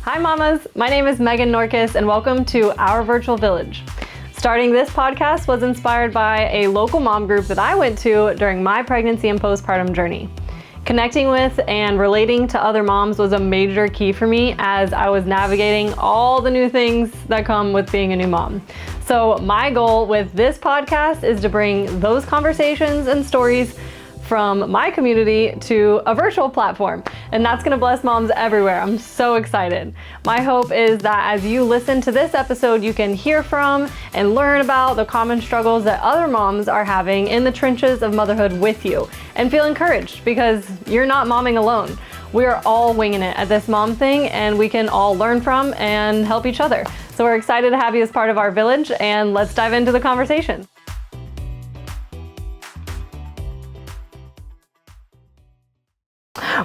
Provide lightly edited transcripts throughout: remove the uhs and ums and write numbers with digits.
Hi mamas, my name is Megan Norcus and welcome to Our Virtual Village. Starting this podcast was inspired by a local mom group that I went to during my pregnancy and postpartum journey. Connecting with and relating to other moms was a major key for me as I was navigating all the new things that come with being a new mom. So my goal with this podcast is to bring those conversations and stories from my community to a virtual platform, and that's gonna bless moms everywhere. I'm so excited. My hope is that as you listen to this episode, you can hear from and learn about the common struggles that other moms are having in the trenches of motherhood with you, and feel encouraged because you're not momming alone. We are all winging it at this mom thing, and we can all learn from and help each other. So we're excited to have you as part of our village, and let's dive into the conversation.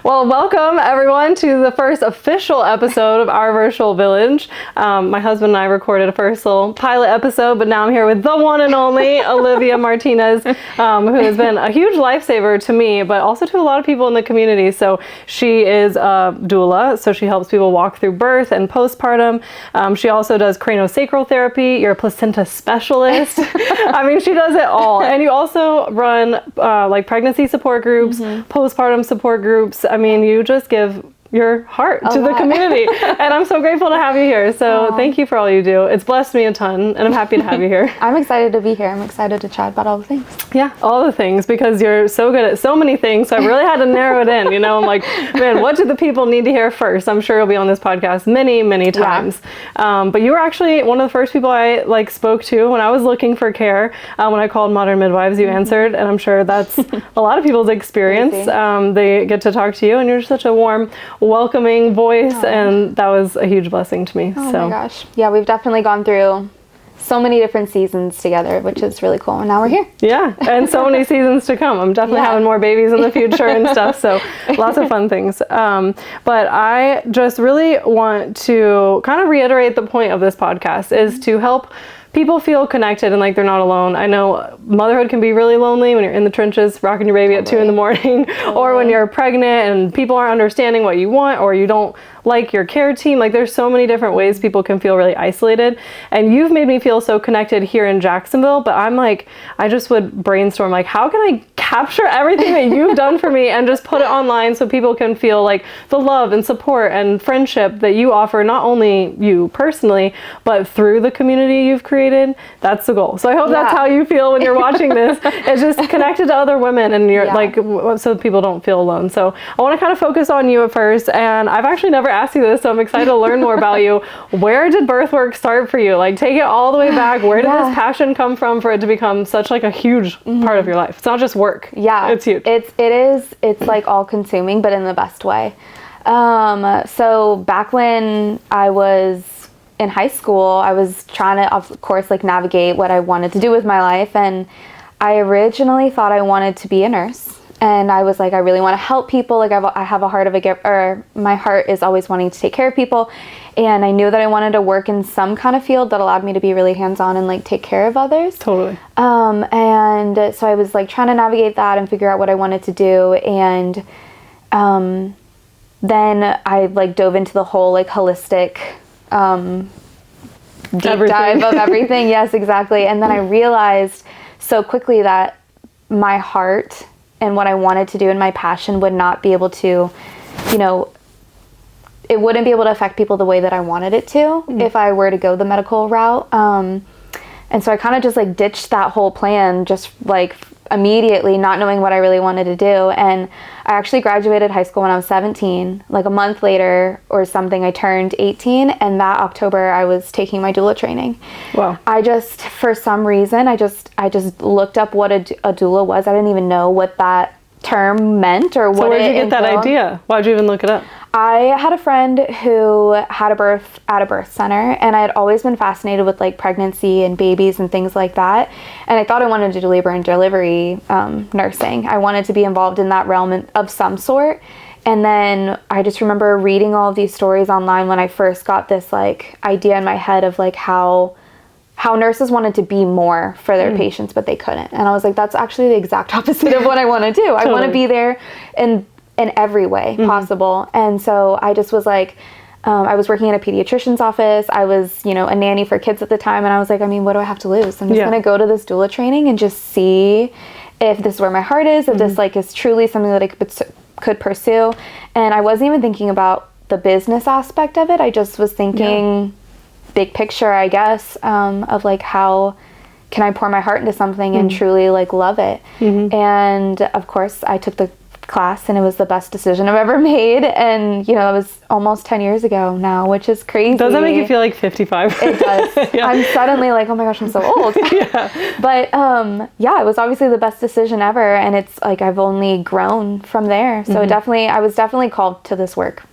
Well, welcome everyone to the first official episode of Our Virtual Village. My husband and I recorded a first little pilot episode, but now I'm here with the one and only Olivia Martinez, who has been a huge lifesaver to me, but also to a lot of people in the community. So she is a doula, so she helps people walk through birth and postpartum. She also does cranial sacral therapy. You're a placenta specialist. I mean, she does it all. And you also run like pregnancy support groups, postpartum support groups. I mean, you just give your heart to the community, and I'm so grateful to have you here. So thank you for all you do. It's blessed me a ton, and I'm happy to have you here. I'm excited to be here. I'm excited to chat about all the things. Yeah, all the things, because you're so good at so many things. So I really had to narrow it in. You know, I'm like, man, what do the people need to hear first? I'm sure you'll be on this podcast many times. Yeah. But you were actually one of the first people I spoke to when I was looking for care. When I called Modern Midwives, you answered, and I'm sure that's a lot of people's experience. They get to talk to you, and you're such a warm, welcoming voice, and that was a huge blessing to me. Oh my gosh. Yeah, we've definitely gone through so many different seasons together, which is really cool. And now we're here. Yeah, and so many seasons to come. I'm definitely having more babies in the future and stuff, so lots of fun things. But I just really want to kind of reiterate the point of this podcast is to help people feel connected and like they're not alone. I know motherhood can be really lonely when you're in the trenches rocking your baby at 2 a.m, or when you're pregnant and people aren't understanding what you want, or you don't like your care team. Like, there's so many different ways people can feel really isolated, and you've made me feel so connected here in Jacksonville. But I'm like, I just would brainstorm, like, how can I capture everything that you've done for me and just put it online so people can feel like the love and support and friendship that you offer, not only you personally, but through the community you've created. That's the goal. So I hope that's how you feel when you're watching this. It's just connected to other women, and you're like, so people don't feel alone. So I want to kind of focus on you at first, and I've actually never asked you this, so I'm excited to learn more about you. Where did birth work start for you? Like, take it all the way back. Where did this passion come from for it to become such like a huge part of your life? It's not just work. Yeah, it's huge. It's like all consuming, but in the best way. So back when I was in high school, I was trying to, of course, like navigate what I wanted to do with my life, and I originally thought I wanted to be a nurse. And I was like, I really want to help people. Like, I have a heart of a giver, or my heart is always wanting to take care of people. And I knew that I wanted to work in some kind of field that allowed me to be really hands-on and like take care of others. Totally. And so I was like trying to navigate that and figure out what I wanted to do. And then I like dove into the whole like holistic deep dive of everything. Yes, exactly. And then I realized so quickly that my heart and what I wanted to do and my passion would not be able to, you know, it wouldn't be able to affect people the way that I wanted it to if I were to go the medical route. And so I kind of just like ditched that whole plan just like immediately, not knowing what I really wanted to do. And I actually graduated high school when I was 17. Like a month later or something, I turned 18, and that October I was taking my doula training. Wow. I just, for some reason, I just looked up what a doula was. I didn't even know what that term meant or what it So where'd you get entailed. that idea? Why'd you even look it up? I had a friend who had a birth at a birth center, and I had always been fascinated with like pregnancy and babies and things like that. And I thought I wanted to do labor and delivery nursing. I wanted to be involved in that realm of some sort. And then I just remember reading all of these stories online when I first got this like idea in my head of like how nurses wanted to be more for their patients, but they couldn't. And I was like, that's actually the exact opposite of what I want to do. I want to be there in every way possible. And so I just was like, I was working in a pediatrician's office. I was, you know, a nanny for kids at the time. And I was like, I mean, what do I have to lose? I'm just going to go to this doula training and just see if this is where my heart is, if this like is truly something that I could pursue. And I wasn't even thinking about the business aspect of it. I just was thinking big picture, I guess, of like, how can I pour my heart into something and truly like love it? And of course I took the class and it was the best decision I've ever made. And you know, it was almost 10 years ago now, which is crazy. Does that make you feel like 55? It does. I'm suddenly like, oh my gosh, I'm so old. But yeah, it was obviously the best decision ever. And it's like, I've only grown from there. So I was definitely called to this work.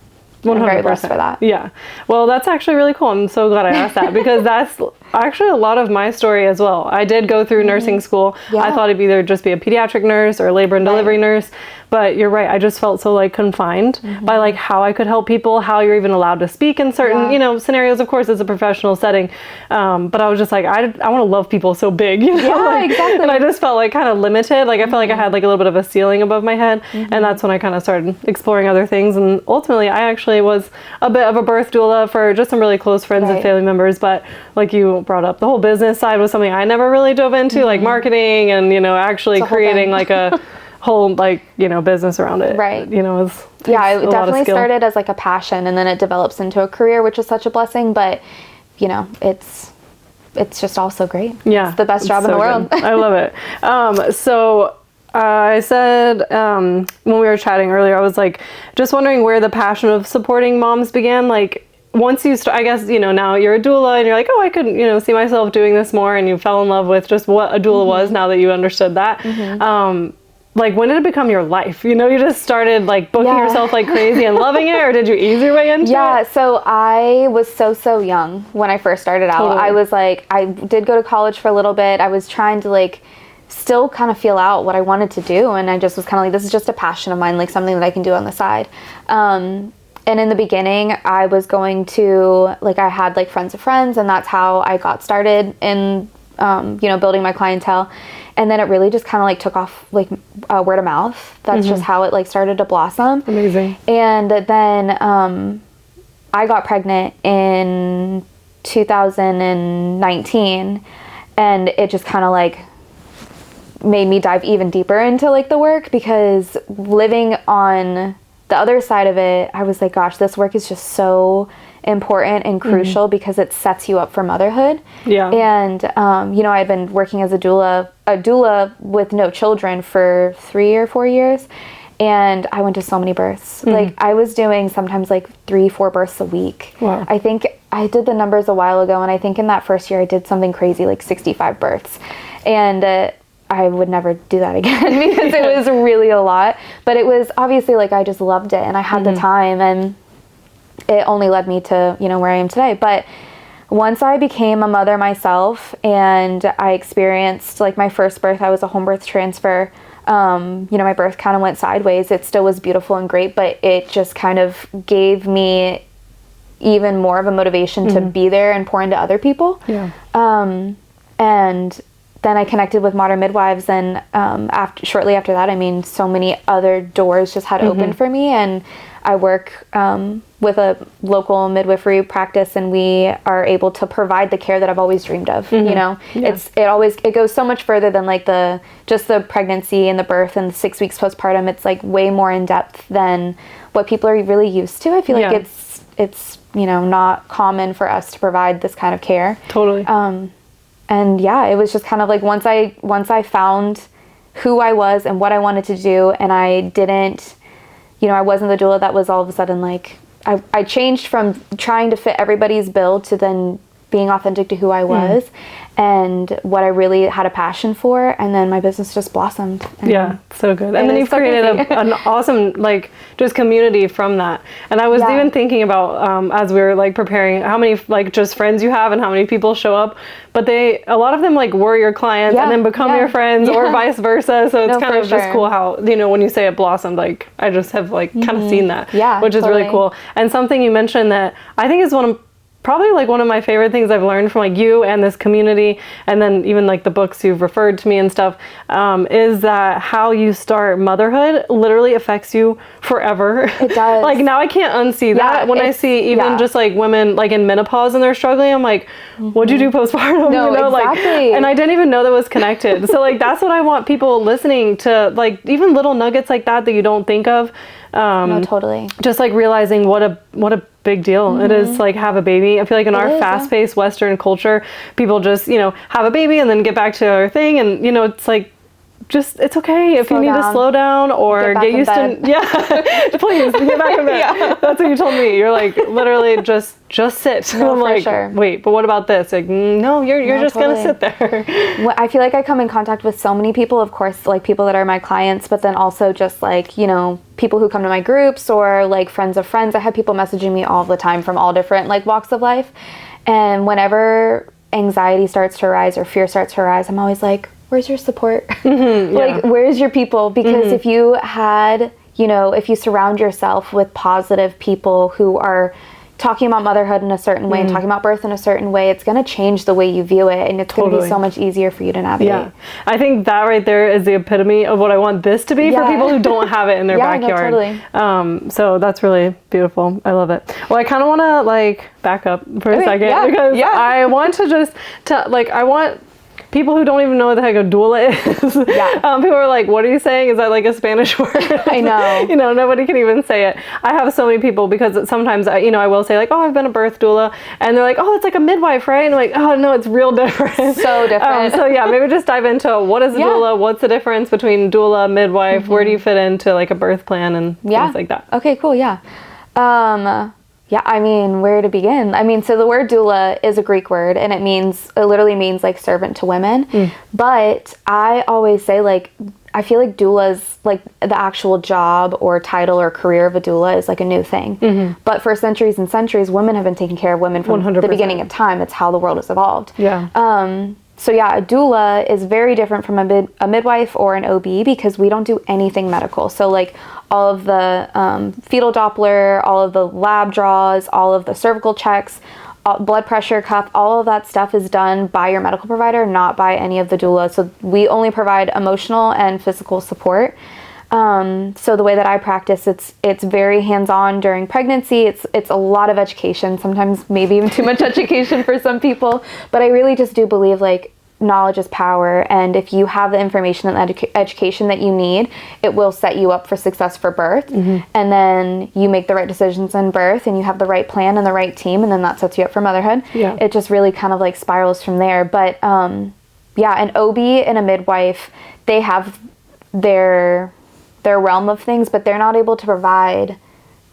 100%. I'm very blessed for that. Yeah. Well, that's actually really cool. I'm so glad I asked that because that's actually a lot of my story as well. I did go through nursing school. I thought it'd either just be a pediatric nurse or a labor and delivery nurse. But you're right. I just felt so like confined by like how I could help people, how you're even allowed to speak in certain, you know, scenarios. Of course, it's a professional setting. But I was just like, I want to love people so big, you know? Yeah, like, exactly. And I just felt like kind of limited. Like I felt like I had like a little bit of a ceiling above my head. And that's when I kind of started exploring other things. And ultimately, I actually was a bit of a birth doula for just some really close friends and family members. But like you brought up, the whole business side was something I never really dove into, like marketing and, you know, actually creating like a whole like, you know, business around it. You know, it definitely started as like a passion and then it develops into a career, which is such a blessing. But, you know, it's just also great. It's the best job in the world. I love it. So I said when we were chatting earlier, I was like, just wondering where the passion of supporting moms began. Like once you start, I guess, you know, now you're a doula and you're like, oh, I could, you know, see myself doing this more. And you fell in love with just what a doula was now that you understood that. Like when did it become your life? You know, you just started like booking yourself like crazy and loving it, or did you ease your way into it? So I was so young when I first started out. I was like, I did go to college for a little bit. I was trying to like still kind of feel out what I wanted to do. And I just was kind of like, this is just a passion of mine, like something that I can do on the side. And in the beginning, I was going to, like, I had like friends of friends, and that's how I got started in, you know, building my clientele. And then it really just kind of like took off like word of mouth. That's just how it like started to blossom. Amazing. And then I got pregnant in 2019, and it just kind of like made me dive even deeper into like the work, because living on the other side of it, I was like, gosh, this work is just so important and crucial because it sets you up for motherhood. And you know, I had been working as a doula with no children for 3 or 4 years, and I went to so many births. Like I was doing sometimes like 3-4 births a week. I think I did the numbers a while ago, and I think in that first year I did something crazy like 65 births, and I would never do that again because it was really a lot. But it was obviously like I just loved it, and I had the time, and it only led me to, you know, where I am today. But once I became a mother myself and I experienced like my first birth, I was a home birth transfer. You know, my birth kind of went sideways. It still was beautiful and great, but it just kind of gave me even more of a motivation to be there and pour into other people. And then I connected with Modern Midwives, and shortly after that, I mean, so many other doors just had opened for me. And I work with a local midwifery practice, and we are able to provide the care that I've always dreamed of. You know, it goes so much further than like just the pregnancy and the birth and the 6 weeks postpartum. It's like way more in depth than what people are really used to. I feel like it's you know, not common for us to provide this kind of care. And yeah, it was just kind of like once I found who I was and what I wanted to do, and I didn't, you know, I wasn't the doula that was all of a sudden like, I changed from trying to fit everybody's bill to then being authentic to who I was and what I really had a passion for, and then my business just blossomed. So good. And then you've created an awesome like just community from that. And I was even thinking about as we were like preparing, how many like just friends you have and how many people show up, but a lot of them like were your clients and then become your friends or vice versa. So it's kind of just cool how, you know, when you say it blossomed, like I just have like kind of seen that, which is really cool. And something you mentioned that I think is one of probably like one of my favorite things I've learned from like you and this community, and then even like the books you've referred to me and stuff, is that how you start motherhood literally affects you forever. It does. Like now I can't unsee that when I see even just like women like in menopause and they're struggling. I'm like, what'd you do postpartum? No, you know, exactly. like, and I didn't even know that was connected. So like that's what I want people listening to, like even little nuggets like that you don't think of. No, totally. Just like realizing what a big deal it is to like have a baby. I feel like in our fast-paced Western culture, people just, you know, have a baby and then get back to their thing, and you know, it's like just it's okay if you need to slow down or get used to please get back in bed. That's what you told me. You're like literally just sit. No, I'm like, wait, but what about this? Like, no, you're just gonna sit there. I feel like I come in contact with so many people, of course, like people that are my clients, but then also just like, you know, people who come to my groups or like friends of friends. I have people messaging me all the time from all different like walks of life, and whenever anxiety starts to arise or fear starts to arise, I'm always like, where's your support? Like, where's your people? Because if you had, you know, if you surround yourself with positive people who are talking about motherhood in a certain way and talking about birth in a certain way, it's going to change the way you view it, and it's going to be so much easier for you to navigate. Yeah. I think that right there is the epitome of what I want this to be for people who don't have it in their backyard. No, totally. So that's really beautiful. I love it. Well, I kind of want to like back up for a second because I want to just I want people who don't even know what the heck a doula is. People are like, what are you saying? Is that like a Spanish word? I know. You know, nobody can even say it. I have so many people because sometimes, you know, I will say like, oh, I've been a birth doula. And they're like, oh, it's like a midwife, right? And I'm like, oh, no, it's real different. So different. So yeah, maybe just dive into what is a doula? What's the difference between doula, midwife? Where do you fit into like a birth plan and things like that? Okay, cool. Yeah. Yeah, I mean, where to begin? I mean, so the word doula is a Greek word, and it literally means like servant to women. But I always say like, I feel like doulas, like the actual job or title or career of a doula is like a new thing. But for centuries and centuries, women have been taking care of women from 100%. The beginning of time. It's how the world has evolved. So yeah, a doula is very different from a midwife or an OB because we don't do anything medical. So like all of the fetal Doppler, all of the lab draws, all of the cervical checks, blood pressure cuff, all of that stuff is done by your medical provider, not by any of the doulas. So we only provide emotional and physical support. So the way that I practice, it's very hands-on during pregnancy. It's a lot of education, sometimes maybe even too much education for some people, but I really just do believe like knowledge is power, and if you have the information and education that you need, it will set you up for success for birth. And then you make the right decisions in birth, and you have the right plan and the right team, and then that sets you up for motherhood. It just really kind of like spirals from there. But yeah, an OB and a midwife, they have their realm of things, but they're not able to provide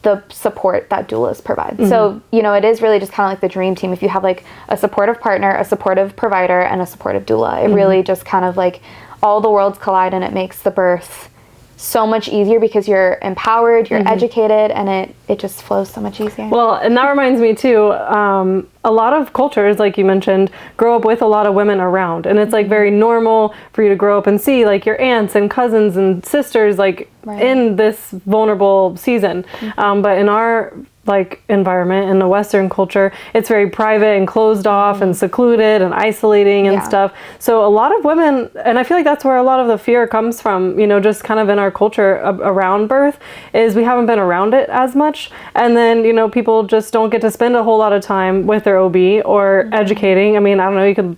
the support that doulas provide. So, you know, it is really just kind of like the dream team. If you have like a supportive partner, a supportive provider, and a supportive doula, it really just kind of like all the worlds collide, and it makes the birth so much easier because you're empowered, you're educated, and it just flows so much easier. Well, and that reminds me too, a lot of cultures, like you mentioned, grow up with a lot of women around, and it's like very normal for you to grow up and see like your aunts and cousins and sisters like in this vulnerable season. But in our like environment in the Western culture, it's very private and closed off and secluded and isolating and stuff. So a lot of women, and I feel like that's where a lot of the fear comes from, you know, just kind of in our culture around birth, is we haven't been around it as much. And then, you know, people just don't get to spend a whole lot of time with their OB or educating. I mean, I don't know, you could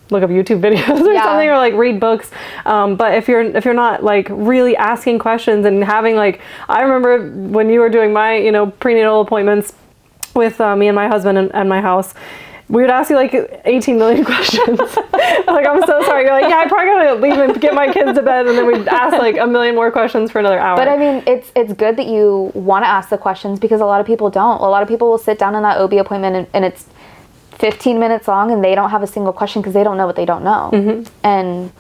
look up YouTube videos or something, or like read books. But if you're not like really asking questions and having like, I remember when you were doing my, you know, prenatal appointments with me and my husband and my house, we would ask you like 18 million questions. Like, I'm so sorry. You're like, yeah, I probably gotta leave and get my kids to bed, and then we'd ask like a million more questions for another hour. But I mean, it's good that you want to ask the questions, because a lot of people don't. A lot of people will sit down in that OB appointment and it's 15 minutes long and they don't have a single question because they don't know what they don't know. And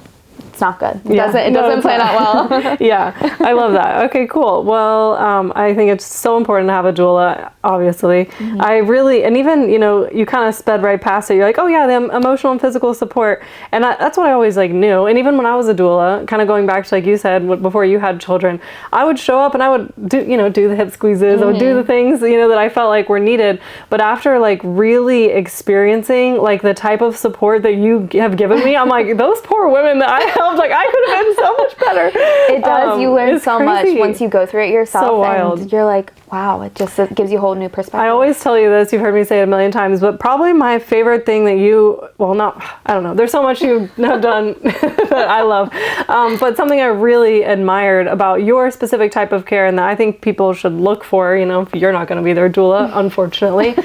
it's not good. It doesn't plan out well. Yeah, I love that. Okay, cool. Well, I think it's so important to have a doula, obviously. I really, and even, you kind of sped right past it. You're like, oh yeah, the emotional and physical support. And that's what I always knew. And even when I was a doula, kind of going back to, like you said, before you had children, I would show up and I would do, do the hip squeezes. I would do the things, that I felt like were needed. But after really experiencing the type of support that you have given me, I'm like, those poor women that I helped, I could have been so much better. It does. You learn so much once you go through it yourself. So wild. And you're like, wow, it gives you a whole new perspective. I always tell you this, you've heard me say it a million times, but probably my favorite thing that I don't know. There's so much you have done that I love. But something I really admired about your specific type of care, and that I think people should look for, if you're not going to be their doula, unfortunately,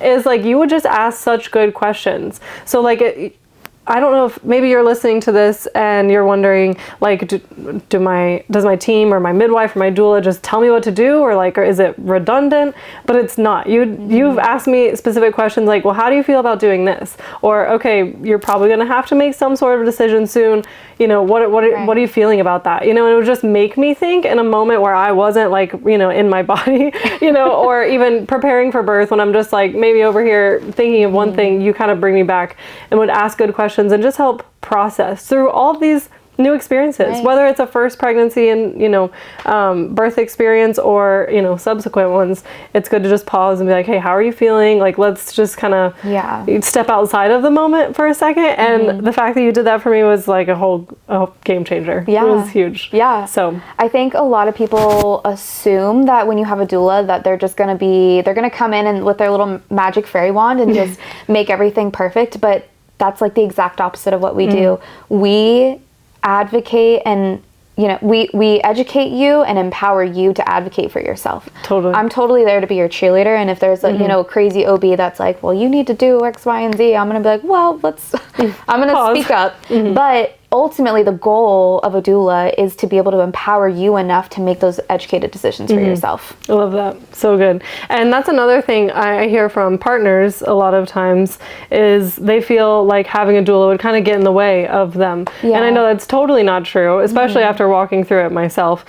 is you would just ask such good questions. So I don't know if maybe you're listening to this and you're wondering, does my team or my midwife or my doula just tell me what to do, or is it redundant? But it's not. You've asked me specific questions well, how do you feel about doing this? Or, okay, you're probably going to have to make some sort of decision soon. What are you feeling about that? And it would just make me think in a moment where I wasn't in my body, or even preparing for birth, when I'm just maybe over here thinking of one thing, you kind of bring me back and would ask good questions and just help process through all of these new experiences, whether it's a first pregnancy and birth experience or subsequent ones. It's good to just pause and be like, hey, how are you feeling? Let's just kind of step outside of the moment for a second. And the fact that you did that for me was a whole game changer. It was huge. So I think a lot of people assume that when you have a doula that they're going to come in and with their little magic fairy wand and just make everything perfect, but that's the exact opposite of what we do. We advocate and we educate you and empower you to advocate for yourself. Totally. I'm totally there to be your cheerleader, and if there's a crazy OB that's well, you need to do X, Y, and Z, I'm gonna be like, well, I'm gonna speak up. But ultimately the goal of a doula is to be able to empower you enough to make those educated decisions for yourself. I love that. So good. And that's another thing I hear from partners a lot of times, is they feel like having a doula would kind of get in the way of them. And I know that's totally not true, especially after walking through it myself.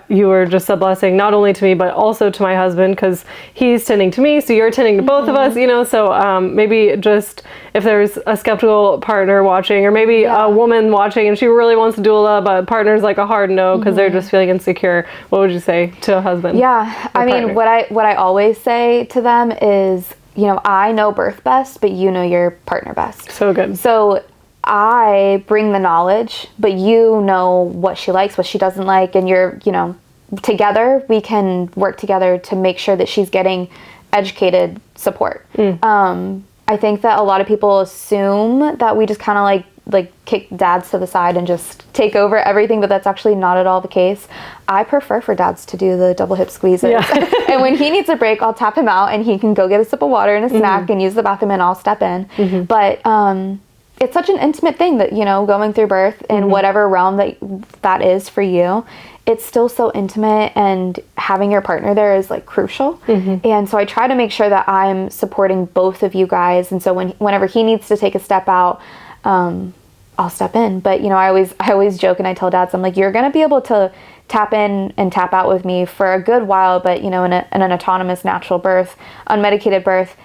You were just a blessing, not only to me, but also to my husband, because he's tending to me, so you're tending to both of us, so maybe just if there's a skeptical partner watching, or maybe a woman watching and she really wants a doula, but partner's a hard no because they're just feeling insecure, what would you say to a husband? I mean, what I always say to them is, I know birth best, but you know your partner best. So good. So I bring the knowledge, but you know what she likes, what she doesn't like, and you're, together we can work together to make sure that she's getting educated support. I think that a lot of people assume that we just kind of like kick dads to the side and just take over everything, but that's actually not at all the case. I prefer for dads to do the double hip squeezes. And when he needs a break, I'll tap him out and he can go get a sip of water and a snack and use the bathroom, and I'll step in. But it's such an intimate thing that, going through birth in whatever realm that is for you, it's still so intimate, and having your partner there is crucial. And so I try to make sure that I'm supporting both of you guys. And so whenever he needs to take a step out, I'll step in. But, I always joke and I tell dads, I'm like, you're going to be able to tap in and tap out with me for a good while, but, in an autonomous natural birth, unmedicated birth,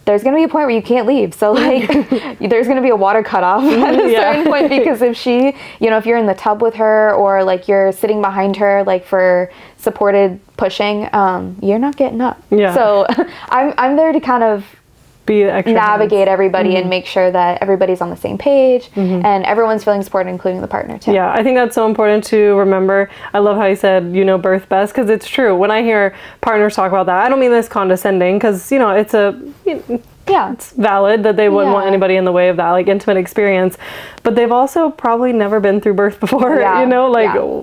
there's going to be a point where you can't leave. So there's going to be a water cutoff at a certain point, because if she, if you're in the tub with her, or you're sitting behind her, for supported pushing, you're not getting up. So I'm there to kind of be extra navigate everybody and make sure that everybody's on the same page and everyone's feeling supported, including the partner too. Yeah, I think that's so important to remember. I love how you said, birth best, because it's true. When I hear partners talk about that, I don't mean this condescending, because, it's it's valid that they wouldn't want anybody in the way of that intimate experience, but they've also probably never been through birth before.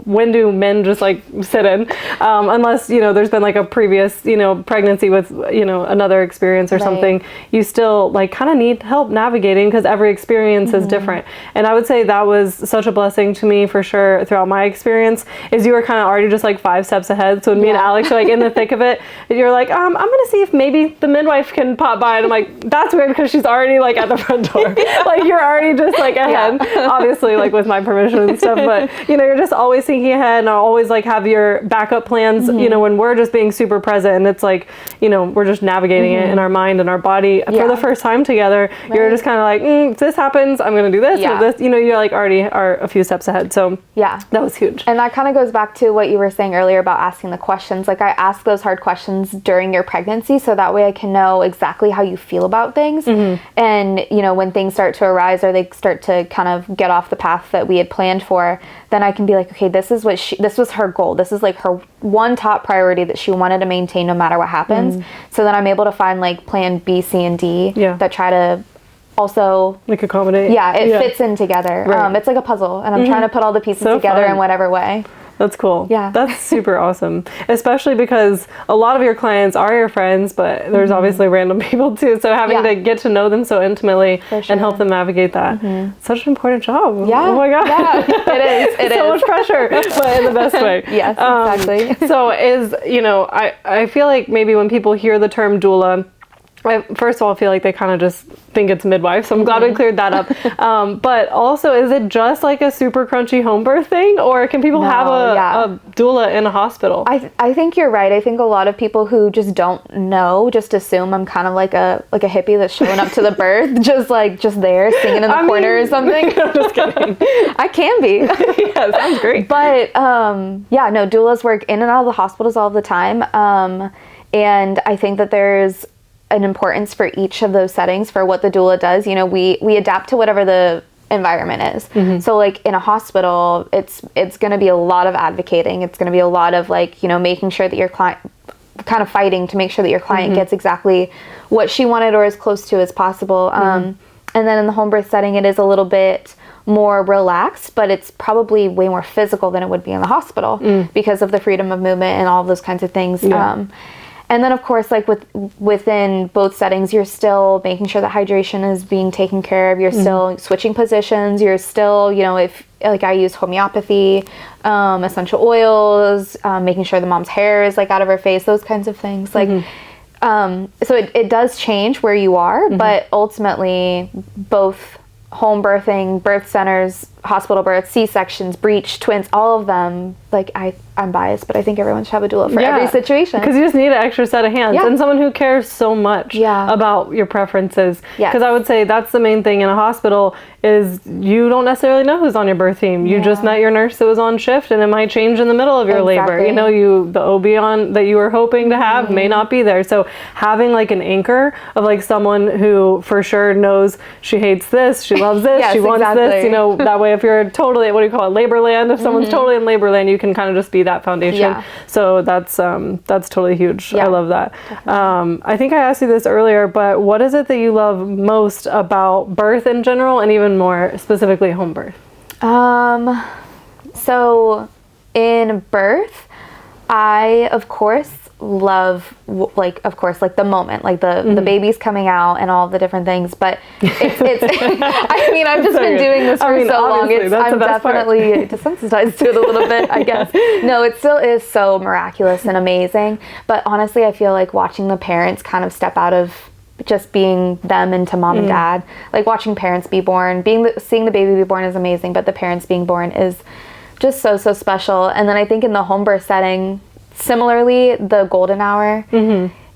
When do men just sit in, unless there's been a previous pregnancy with another experience or something. You still kind of need help navigating, because every experience is different. And I would say that was such a blessing to me for sure throughout my experience, is you were kind of already just 5 steps ahead. So when me and Alex are in the thick of it, you're I'm gonna see if maybe the midwife can pop by, and I'm like, like, that's weird because she's already like at the front door. Like you're already just like ahead, obviously like with my permission and stuff, but you know, you're just always thinking ahead and always like have your backup plans, you know, when we're just being super present and it's like, you know, we're just navigating it in our mind and our body for the first time together. You're just kind of like, if this happens, I'm going to do this, or this, you know, you're like already are a few steps ahead. So that was huge. And that kind of goes back to what you were saying earlier about asking the questions. Like I ask those hard questions during your pregnancy, so that way I can know exactly how you feel about things. And, you know, when things start to arise or they start to kind of get off the path that we had planned for, then I can be like, okay, this is what this was her goal. This is like her one top priority that she wanted to maintain no matter what happens. So then I'm able to find like plan B, C, and D that try to also like accommodate. It fits in together. It's like a puzzle, and I'm trying to put all the pieces together in whatever way. That's cool. Yeah. That's super awesome. Especially because a lot of your clients are your friends, but there's obviously random people too. So having to get to know them so intimately and help them navigate that. Such an important job. Yeah. Oh my God. Yeah, it is. It so is. much pressure, but in the best way. Yes, exactly. So you know, I feel like maybe when people hear the term doula, first of all, I feel like they kind of just think it's midwife, so I'm glad we cleared that up. But also, is it just like a super crunchy home birth thing, or can people have a doula in a hospital? I think you're right. I think a lot of people who just don't know just assume I'm kind of like a hippie that's showing up to the birth, just there singing in the corner or something. I'm just kidding. I can be. Yeah, sounds great. But no, doulas work in and out of the hospitals all the time, and I think that there's an importance for each of those settings for what the doula does. You know, we adapt to whatever the environment is. So like in a hospital, it's going to be a lot of advocating. It's going to be a lot of like, you know, making sure that your client, kind of fighting to make sure that your client gets exactly what she wanted or as close to as possible. And then in the home birth setting, it is a little bit more relaxed, but it's probably way more physical than it would be in the hospital because of the freedom of movement and all of those kinds of things. And then, of course, like within both settings, you're still making sure that hydration is being taken care of. You're still switching positions. You're still, you know, if like I use homeopathy, essential oils, making sure the mom's hair is like out of her face, those kinds of things. Like, so it does change where you are, but ultimately both home birthing, birth centers, hospital births, C-sections, breech, twins, all of them, like I'm biased, but I think everyone should have a doula for every situation. Because you just need an extra set of hands and someone who cares so much about your preferences. Because I would say that's the main thing in a hospital is you don't necessarily know who's on your birth team. You just met your nurse that was on shift and it might change in the middle of your labor. You know, the OB on that you were hoping to have may not be there. So having like an anchor of like someone who for sure knows she hates this, she loves this, she wants this, you know, that way if you're totally, what do you call it, labor land, if someone's totally in labor land, you can kind of just be that foundation. So that's totally huge. I love that. I think I asked you this earlier, but what is it that you love most about birth in general and even more specifically home birth? So in birth, I of course love like the moment, like the baby's coming out and all the different things, but it's I mean, I've just been doing this for so long, I'm definitely desensitized to it a little bit, I guess. No, it still is so miraculous and amazing, but honestly I feel like watching the parents kind of step out of just being them into mom and dad, like watching parents be born, seeing the baby be born is amazing, but the parents being born is just so special. And then I think in the home birth setting, similarly, the golden hour,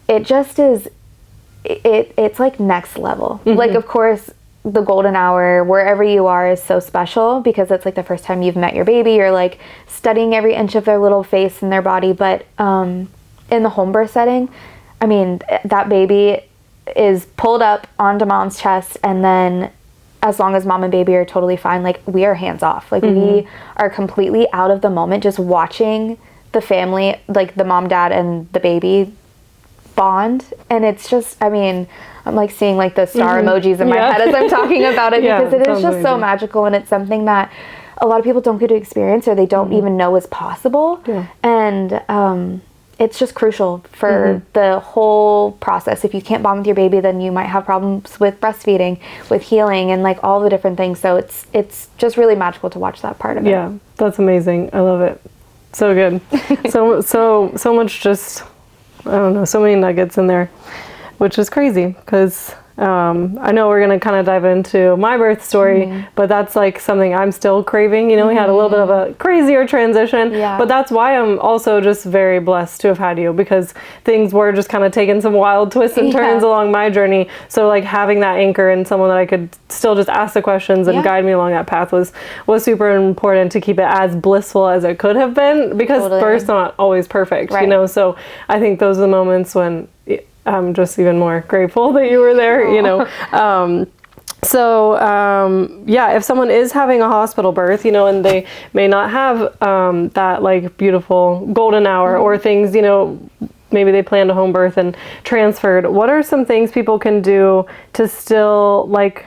it just is, it's like next level. Like, of course, the golden hour, wherever you are, is so special because it's like the first time you've met your baby. You're like studying every inch of their little face and their body. But in the home birth setting, I mean, that baby is pulled up onto mom's chest, and then as long as mom and baby are totally fine, like we are hands off. Like we are completely out of the moment, just watching the family, like the mom, dad, and the baby bond. And it's just, I mean, I'm like seeing like the star emojis in my head as I'm talking about it because it is just so magical, and it's something that a lot of people don't get to experience or they don't even know is possible. And it's just crucial for the whole process. If you can't bond with your baby, then you might have problems with breastfeeding, with healing, and like all the different things. So it's just really magical to watch that part of it. Yeah, that's amazing. I love it. So good. so much just, I don't know, so many nuggets in there, which is crazy because I know we're going to kind of dive into my birth story, but that's like something I'm still craving. You know, we had a little bit of a crazier transition, but that's why I'm also just very blessed to have had you, because things were just kind of taking some wild twists and turns along my journey. So like having that anchor and someone that I could still just ask the questions and guide me along that path was super important to keep it as blissful as it could have been, because birth's not always perfect, you know. So I think those are the moments when I'm just even more grateful that you were there, you know. Yeah, if someone is having a hospital birth, you know, and they may not have that like beautiful golden hour or things, you know, maybe they planned a home birth and transferred, what are some things people can do to still like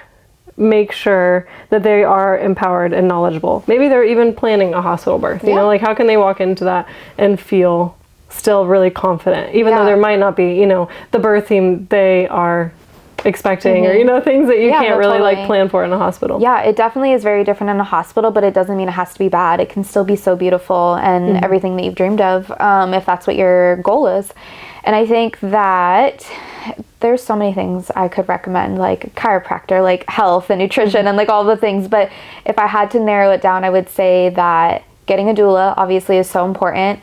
make sure that they are empowered and knowledgeable? Maybe they're even planning a hospital birth, you know, like how can they walk into that and feel still really confident, even though there might not be, you know, the birth theme they are expecting or, you know, things that you can't really like plan for in a hospital. Yeah, it definitely is very different in a hospital, but it doesn't mean it has to be bad. It can still be so beautiful and everything that you've dreamed of, if that's what your goal is. And I think that there's so many things I could recommend, like chiropractor, like health and nutrition and like all the things. But if I had to narrow it down, I would say that getting a doula obviously is so important.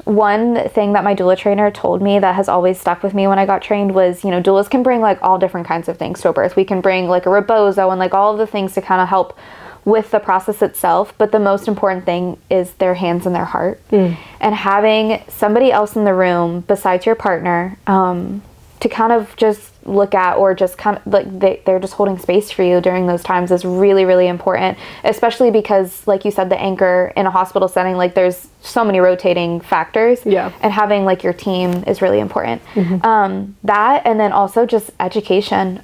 One thing that my doula trainer told me that has always stuck with me when I got trained was, you know, doulas can bring like all different kinds of things to a birth. We can bring like a rebozo and like all of the things to kind of help with the process itself. But the most important thing is their hands and their heart. And having somebody else in the room besides your partner to kind of just look at, or just kind of like they're just holding space for you during those times is really, really important, especially because like you said, the anchor in a hospital setting, like there's so many rotating factors, and having like your team is really important. That, and then also just education.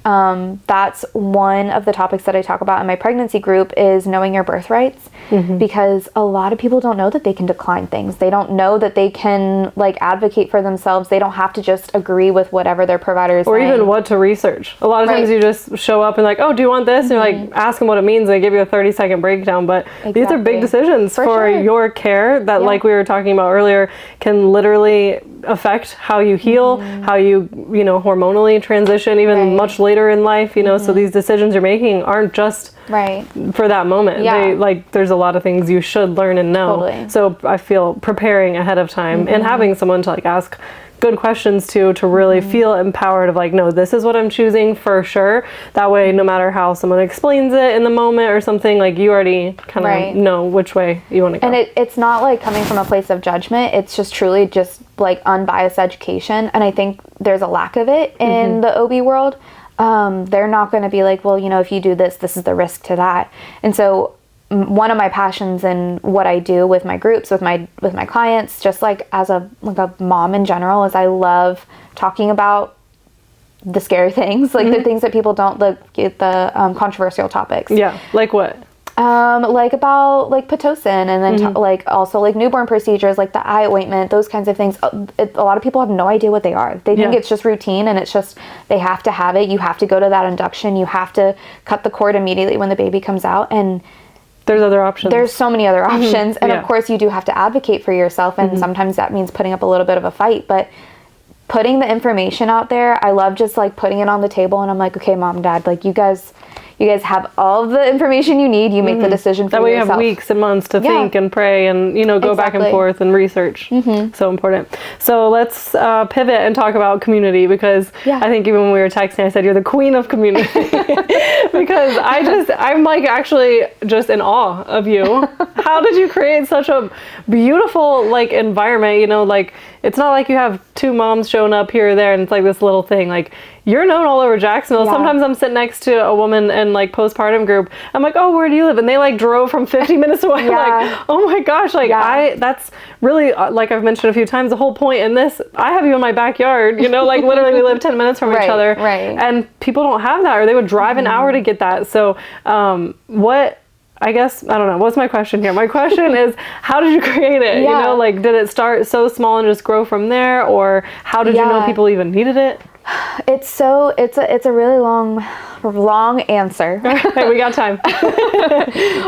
That's one of the topics that I talk about in my pregnancy group, is knowing your birth rights, because a lot of people don't know that they can decline things. They don't know that they can like advocate for themselves. They don't have to just agree with whatever their provider is saying. Even what to research. A lot of times you just show up and like, oh, do you want this? And you're like, ask them what it means, and they give you a 30-second breakdown. But these are big decisions for your care that, like we were talking about earlier, can literally affect how you heal, how you know, hormonally transition, even much later in life, you know. So these decisions you're making aren't just for that moment. They, like, there's a lot of things you should learn and know. So I feel preparing ahead of time and having someone to like ask good questions to really feel empowered of like, no, this is what I'm choosing for sure. That way, no matter how someone explains it in the moment or something, like you already kind of know which way you want to go. And it's not like coming from a place of judgment. It's just truly just like unbiased education. And I think there's a lack of it in the OB world. They're not going to be like, well, you know, if you do this, this is the risk to that. And so one of my passions and what I do with my groups, with my clients, just like as a mom in general, is I love talking about the scary things, like the things that people don't get, the controversial topics. Yeah, like what? Like about like Pitocin, and then like also like newborn procedures, like the eye ointment, those kinds of things. A lot of people have no idea what they are. They think it's just routine, and it's just they have to have it. You have to go to that induction. You have to cut the cord immediately when the baby comes out, and there's other options. There's so many other options. And of course you do have to advocate for yourself. And sometimes that means putting up a little bit of a fight, but putting the information out there, I love just like putting it on the table, and I'm like, okay, mom, dad, like you guys have all the information you need. You make the decision for yourself. That way you have weeks and months to think and pray and, you know, go back and forth and research. So important. So let's pivot and talk about community, because I think even when we were texting, I said you're the queen of community. Because I'm like actually just in awe of you. How did you create such a beautiful like environment? You know, like it's not like you have two moms showing up here or there and it's like this little thing. Like you're known all over Jacksonville. Sometimes I'm sitting next to a woman in like postpartum group. I'm like, oh, where do you live? And they like drove from 50 minutes away. I'm like, oh my gosh. Like that's really, like I've mentioned a few times, the whole point in this, I have you in my backyard, you know, like literally we live 10 minutes from each other. And people don't have that, or they would drive an hour to get that. So I guess, I don't know. What's my question here? My question is, how did you create it? You know, like, did it start so small and just grow from there? Or how did you know people even needed it? It's a really long answer. Hey, we got time.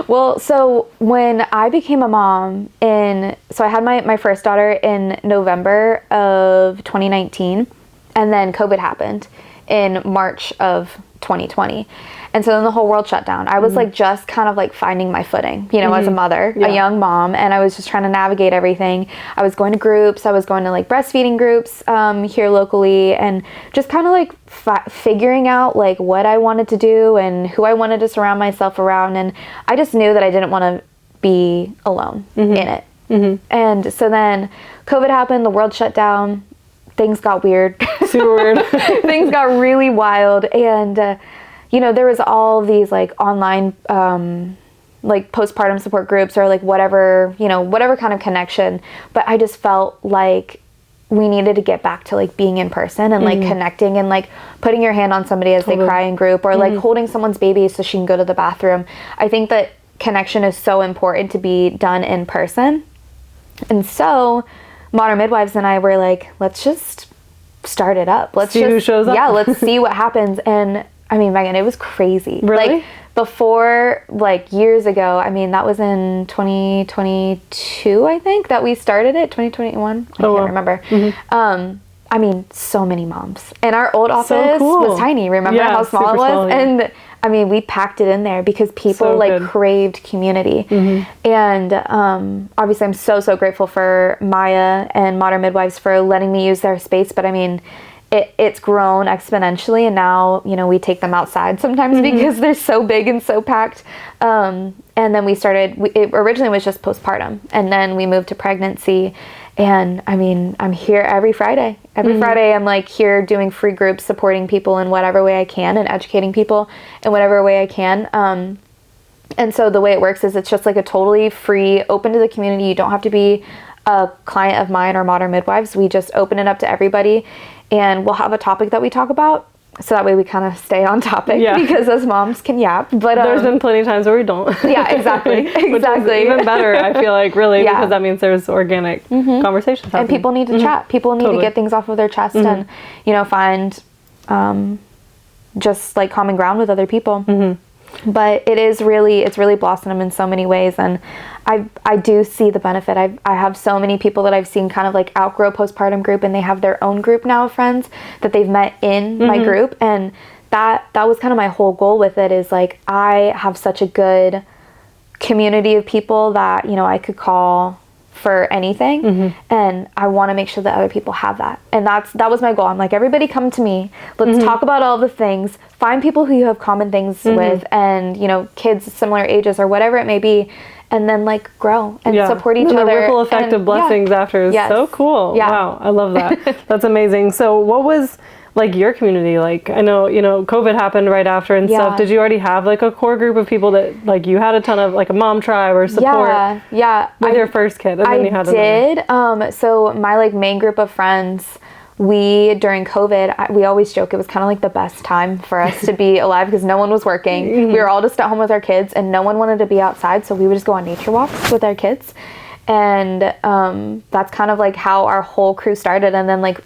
Well, so when I became a mom so I had my first daughter in November of 2019, and then COVID happened. in March of 2020. And so then the whole world shut down. I was like just kind of like finding my footing, you know, as a mother, a young mom, and I was just trying to navigate everything. I was going to groups, I was going to like breastfeeding groups here locally, and just kind of like figuring out like what I wanted to do and who I wanted to surround myself around. And I just knew that I didn't want to be alone in it. And so then COVID happened, the world shut down, things got weird. Super weird. Things got really wild, and you know, there was all these like online like postpartum support groups or like whatever, you know, whatever kind of connection, but I just felt like we needed to get back to like being in person and like connecting and like putting your hand on somebody as they cry in group, or like holding someone's baby so she can go to the bathroom. I think that connection is so important to be done in person. And so Modern Midwives and I were like, let's just start it up. Let's see who shows up. Yeah, let's see what happens. And I mean, Megan, it was crazy. Really? Like before, like years ago, I mean, that was in 2022, I think, that we started it, 2021. I can't remember. I mean, so many moms. And our old office was tiny. Remember how small it was? Small, yeah. And I mean, we packed it in there because people craved community. And obviously I'm so grateful for Maya and Modern Midwives for letting me use their space. But I mean, it's grown exponentially, and now, you know, we take them outside sometimes because they're so big and so packed. And then we started, it originally was just postpartum, and then we moved to pregnancy. And I mean, I'm here every Friday. Every Friday I'm like here doing free groups, supporting people in whatever way I can and educating people in whatever way I can. And so the way it works is it's just like a totally free, open to the community. You don't have to be a client of mine or Modern Midwives. We just open it up to everybody, and we'll have a topic that we talk about. So that way we kind of stay on topic, because as moms can yap. But there's been plenty of times where we don't. Yeah, exactly. Which is even better, I feel like, really, because that means there's organic conversations happening. And people need to chat. People need to get things off of their chest and, you know, find just like common ground with other people. But it's really blossomed in so many ways, and I do see the benefit. I have so many people that I've seen kind of like outgrow postpartum group, and they have their own group now of friends that they've met in my group, and that was kind of my whole goal with it, is like I have such a good community of people that, you know, I could call for anything, and I want to make sure that other people have that. And that was my goal. I'm like, everybody come to me, let's talk about all the things, find people who you have common things with, and, you know, kids similar ages or whatever it may be, and then like grow and support each other. The ripple effect of blessings after is so cool. Wow, I love that. That's amazing. So what was like your community like? I know, you know, COVID happened right after and stuff. Did you already have like a core group of people that like you had a ton of like a mom tribe or support? With your first kid, and then you had did. So my like main group of friends, we during COVID, we always joke it was kind of like the best time for us to be alive because no one was working. We were all just at home with our kids, and no one wanted to be outside, so we would just go on nature walks with our kids. And that's kind of like how our whole crew started. And then like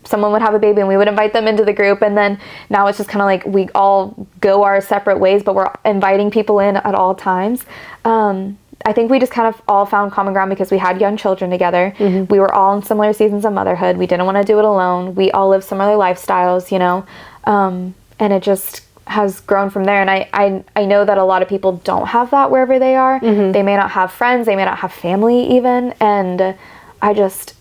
someone would have a baby and we would invite them into the group, and then now it's just kind of like we all go our separate ways, but we're inviting people in at all times. I think we just kind of all found common ground because we had young children together. We were all in similar seasons of motherhood. We didn't want to do it alone. We all live similar lifestyles, you know, and it just has grown from there. And I know that a lot of people don't have that wherever they are. They may not have friends, they may not have family even, and I just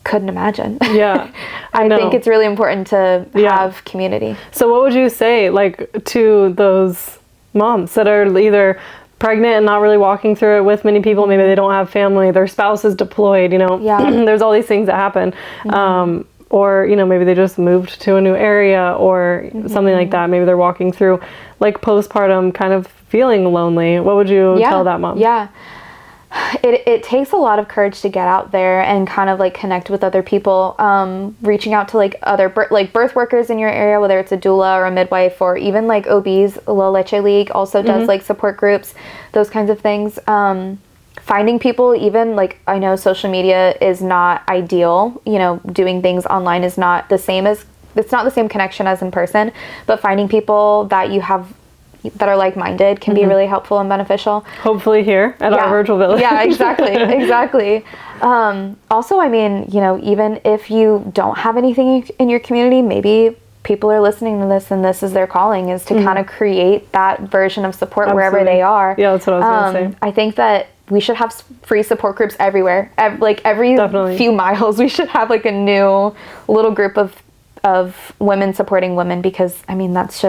couldn't imagine. I think it's really important to have community. So what would you say like to those moms that are either pregnant and not really walking through it with many people? Maybe they don't have family, their spouse is deployed, you know. There's all these things that happen. Or, you know, maybe they just moved to a new area or something like that. Maybe they're walking through like postpartum kind of feeling lonely. What would you tell that mom? It takes a lot of courage to get out there and kind of like connect with other people, reaching out to like other birth workers in your area, whether it's a doula or a midwife, or even like OBs. La Leche League also does like support groups, those kinds of things. Finding people, even like, I know social media is not ideal, you know, doing things online is not the same it's not the same connection as in person, but finding people that you have that are like-minded can be really helpful and beneficial. Hopefully here at our virtual village. Exactly. Also, I mean, you know, even if you don't have anything in your community, maybe people are listening to this and this is their calling, is to kind of create that version of support wherever they are. Yeah, that's what I was going to say. I think that we should have free support groups everywhere. Every Definitely. few miles, we should have like a new little group of women supporting women, because I mean, that's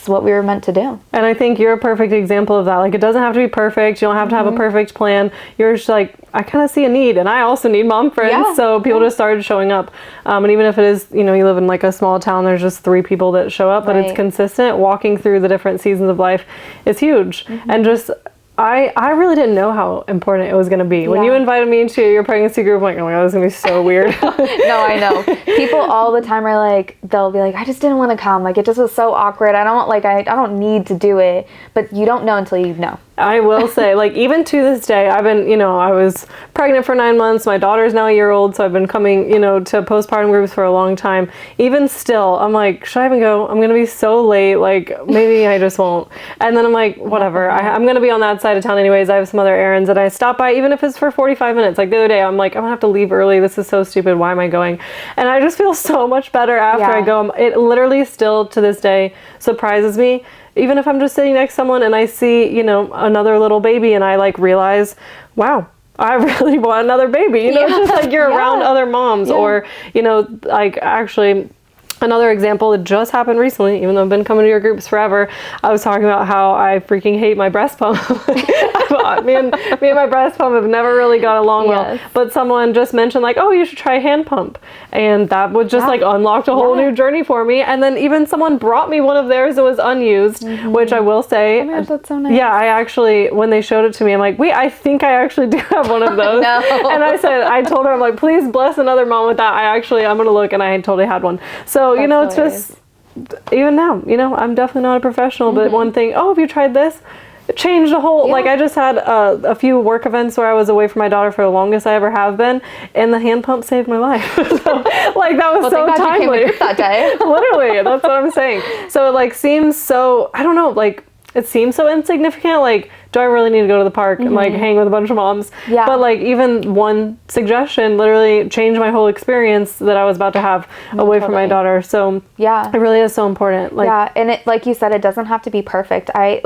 what we were meant to do. And I think you're a perfect example of that. Like, it doesn't have to be perfect. You don't have to have a perfect plan. You're just like, I kind of see a need, and I also need mom friends. Yeah. So people just started showing up. And even if it is, you live in like a small town, there's just 3 people that show up, but it's consistent. Walking through the different seasons of life is huge. And just, I really didn't know how important it was going to be. When you invited me into your pregnancy group, I'm like, oh my God, this is going to be so weird. No, I know. People all the time are like, they'll be like, I just didn't want to come. Like, it just was so awkward. I don't need to do it. But you don't know until you know. I will say, like, even to this day, I've been, I was pregnant for 9 months. My daughter's now a year old, so I've been coming, to postpartum groups for a long time. Even still, I'm like, should I even go? I'm going to be so late. Like, maybe I just won't. And then I'm like, whatever. I'm going to be on that side of town anyways. I have some other errands, and I stop by, even if it's for 45 minutes. Like, the other day, I'm like, I'm going to have to leave early. This is so stupid. Why am I going? And I just feel so much better after I go. It literally still, to this day, surprises me. Even if I'm just sitting next to someone and I see, another little baby, and I like realize, wow, I really want another baby. It's just like you're around other moms, or, like, actually, another example that just happened recently, even though I've been coming to your groups forever, I was talking about how I freaking hate my breast pump. me and my breast pump have never really got along well, but someone just mentioned like, oh, you should try a hand pump. And that would just like unlocked a whole new journey for me. And then even someone brought me one of theirs that was unused, which I will say, oh my gosh, that's so nice. Yeah, I actually, when they showed it to me, I'm like, wait, I think I actually do have one of those. No. And I told her, I'm like, please bless another mom with that. I'm going to look, and I totally had one. So, it's just, even now, I'm definitely not a professional, but one thing, oh, have you tried this? It changed the whole, like, I just had a few work events where I was away from my daughter for the longest I ever have been, and the hand pump saved my life. So, like, that was so timely. You came to that day. Literally, that's what I'm saying. So it, like, seems so, I don't know, like, it seems so insignificant. Like, do I really need to go to the park and like hang with a bunch of moms? Yeah. But like, even one suggestion literally changed my whole experience that I was about to have away from my daughter. So yeah, it really is so important. Like, yeah, and it, like you said, it doesn't have to be perfect. I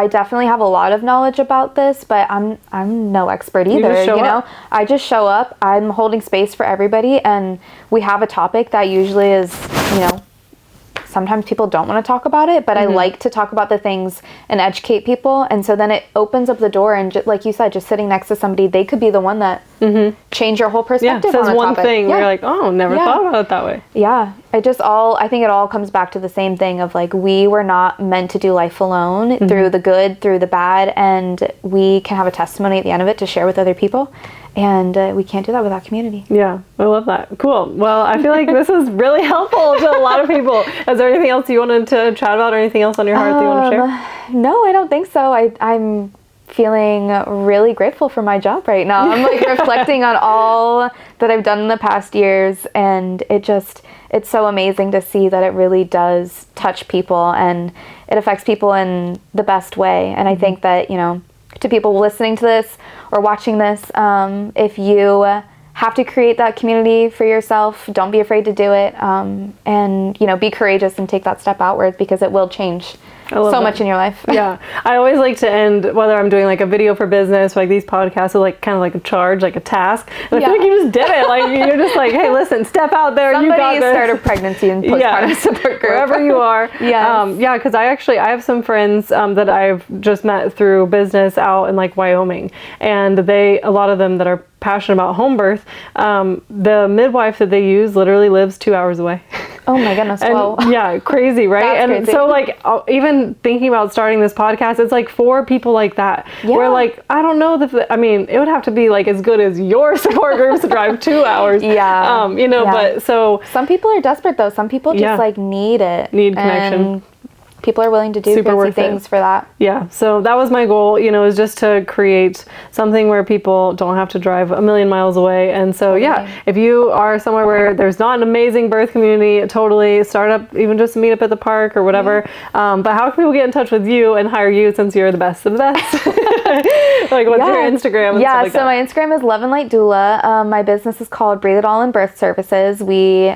definitely have a lot of knowledge about this, but I'm no expert either. I just show up. I'm holding space for everybody, and we have a topic that usually is, sometimes people don't want to talk about it, but I like to talk about the things and educate people. And so then it opens up the door, and like you said, just sitting next to somebody, they could be the one that change your whole perspective on the says one topic. thing, you're like, oh, never thought about it that way. Yeah. I think it all comes back to the same thing of like, we were not meant to do life alone, through the good, through the bad, and we can have a testimony at the end of it to share with other people. And we can't do that without community. Yeah, I love that. Cool. Well, I feel like this is really helpful to a lot of people. Is there anything else you wanted to chat about, or anything else on your heart that you want to share? No, I don't think so. I'm feeling really grateful for my job right now. I'm like reflecting on all that I've done in the past years, and it's so amazing to see that it really does touch people, and it affects people in the best way. And I think that, to people listening to this or watching this, if you have to create that community for yourself, don't be afraid to do it, and be courageous and take that step outwards, because it will change so much in your life. Yeah, I always like to end, whether I'm doing like a video for business, like these podcasts, are like kind of like a charge, like a task. And I feel like you just did it. Like, you're just like, hey, listen, step out there. Somebody you got this. Start a pregnancy and postpartum support group. Wherever you are. Yes. Because I have some friends that I've just met through business out in like Wyoming, and a lot of them that are passionate about home birth, the midwife that they use literally lives 2 hours away. Oh my goodness. And, yeah, crazy, right? That's and crazy. So like, even thinking about starting this podcast, it's like for people like that, where like, I don't know it would have to be like as good as your support groups to drive 2 hours. But so some people are desperate though. Some people just like need connection. And people are willing to do fancy things for that. Yeah, so that was my goal, is just to create something where people don't have to drive a million miles away. And so, if you are somewhere where there's not an amazing birth community, totally start up, even just meet up at the park or whatever. But how can people get in touch with you and hire you, since you're the best of the best? Like, what's your Instagram and stuff like so that? my Instagram is Love and Light Doula. My business is called Breathe It All in Birth Services. We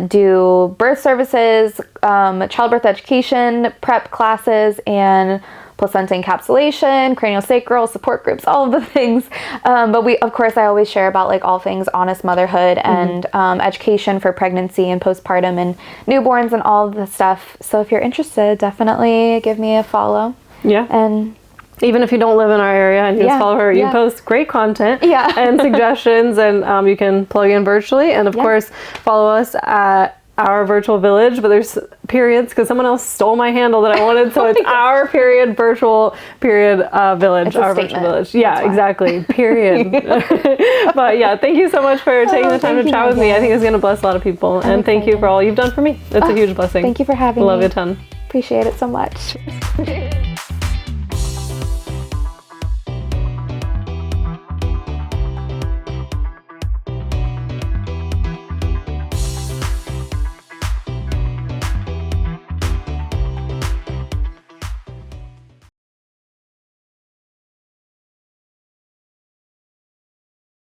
do birth services, childbirth education, prep classes, and placenta encapsulation, cranial sacral, support groups, all of the things. But we, of course, I always share about like all things honest motherhood and education for pregnancy and postpartum and newborns and all of the stuff. So if you're interested, definitely give me a follow. Yeah. And even if you don't live in our area and you just follow her, you post great content and suggestions, and you can plug in virtually. And of course, follow us at Our Virtual Village, but there's periods because someone else stole my handle that I wanted, so it's Our period virtual period village. It's a Our statement. Virtual Village. Yeah, exactly. Period. But yeah, thank you so much for taking the time to chat with me. I think it's going to bless a lot of people, and thank you for all you've done for me. It's a huge blessing. Thank you for having me. Love you a ton. Appreciate it so much.